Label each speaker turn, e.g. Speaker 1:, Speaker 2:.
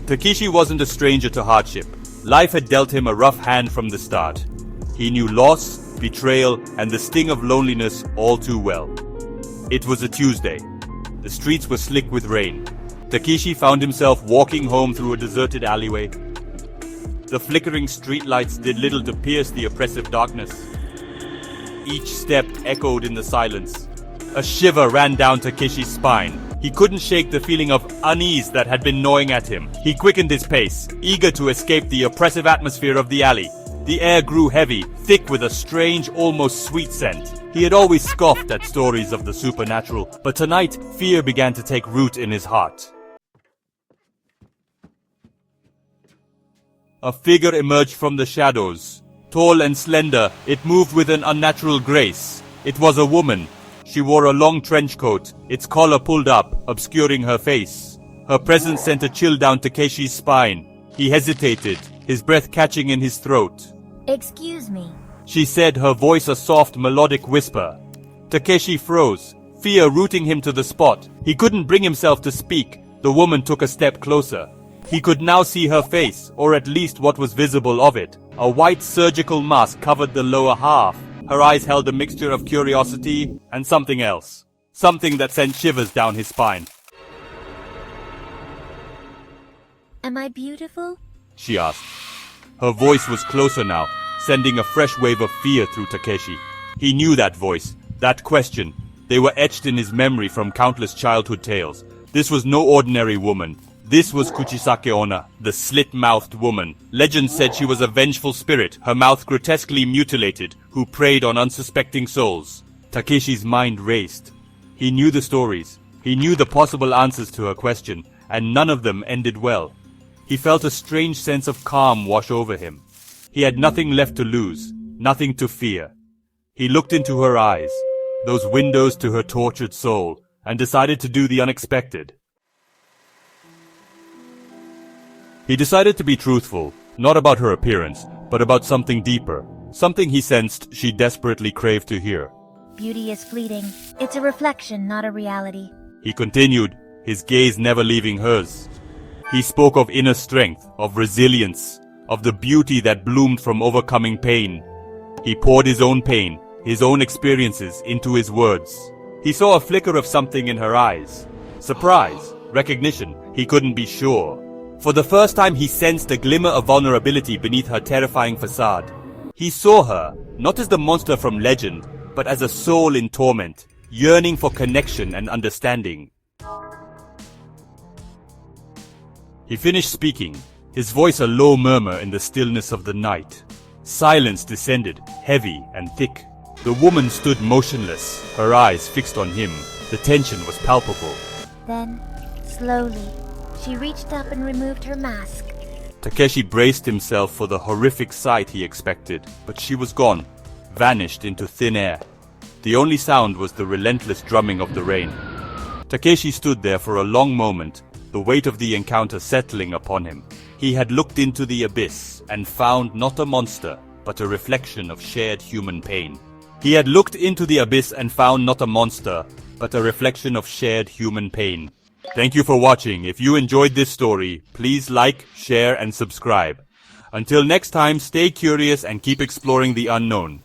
Speaker 1: Takashi wasn't a stranger to hardship. Life had dealt him a rough hand from the start. He knew loss, betrayal, and the sting of loneliness all too well. It was a Tuesday. The streets were slick with rain. Takashi found himself walking home through a deserted alleyway. The flickering streetlights did little to pierce the oppressive darkness. Each step echoed in the silence. A shiver ran down Takashi's spine. He couldn't shake the feeling of unease that had been gnawing at him. He quickened his pace, eager to escape the oppressive atmosphere of the alley. The air grew heavy, thick with a strange, almost sweet scent. He had always scoffed at stories of the supernatural, but tonight, fear began to take root in his heart. A figure emerged from the shadows. Tall and slender, it moved with an unnatural grace. It was a woman. She wore a long trench coat, its collar pulled up, obscuring her face. Her presence sent a chill down Takashi's spine. He hesitated, his breath catching in his throat.
Speaker 2: "Excuse me,"
Speaker 1: she said, her voice a soft, melodic whisper. Takashi froze, fear rooting him to the spot. He couldn't bring himself to speak. The woman took a step closer. He could now see her face, or at least what was visible of it. A white surgical mask covered the lower half. Her eyes held a mixture of curiosity and something else. Something that sent shivers down his spine.
Speaker 2: "Am I beautiful?"
Speaker 1: she asked. Her voice was closer now, sending a fresh wave of fear through Takashi. He knew that voice, that question. They were etched in his memory from countless childhood tales. This was no ordinary woman. This was Kuchisake-Onna, the Slit-Mouthed Woman. Legend said she was a vengeful spirit, her mouth grotesquely mutilated, who preyed on unsuspecting souls. Takashi's mind raced. He knew the stories. He knew the possible answers to her question, and none of them ended well. He felt a strange sense of calm wash over him. He had nothing left to lose, nothing to fear. He looked into her eyes, those windows to her tortured soul, and decided to do the unexpected. He decided to be truthful, not about her appearance, but about something deeper, something he sensed she desperately craved to hear.
Speaker 2: "Beauty is fleeting. It's a reflection, not a reality."
Speaker 1: He continued, his gaze never leaving hers. He spoke of inner strength, of resilience, of the beauty that bloomed from overcoming pain. He poured his own pain, his own experiences into his words. He saw a flicker of something in her eyes. Surprise, recognition, he couldn't be sure. For the first time he sensed a glimmer of vulnerability beneath her terrifying facade. He saw her, not as the monster from legend, but as a soul in torment, yearning for connection and understanding. He finished speaking, his voice a low murmur in the stillness of the night. Silence descended, heavy and thick. The woman stood motionless, her eyes fixed on him. The tension was palpable.
Speaker 2: Then, slowly, she reached up and removed her mask.
Speaker 1: Takashi braced himself for the horrific sight he expected, but she was gone, vanished into thin air. The only sound was the relentless drumming of the rain. Takashi stood there for a long moment, the weight of the encounter settling upon him. He had looked into the abyss and found not a monster, but a reflection of shared human pain. He had looked into the abyss and found not a monster, but a reflection of shared human pain. Thank you for watching. If you enjoyed this story, please like, share, and subscribe. Until next time, stay curious and keep exploring the unknown.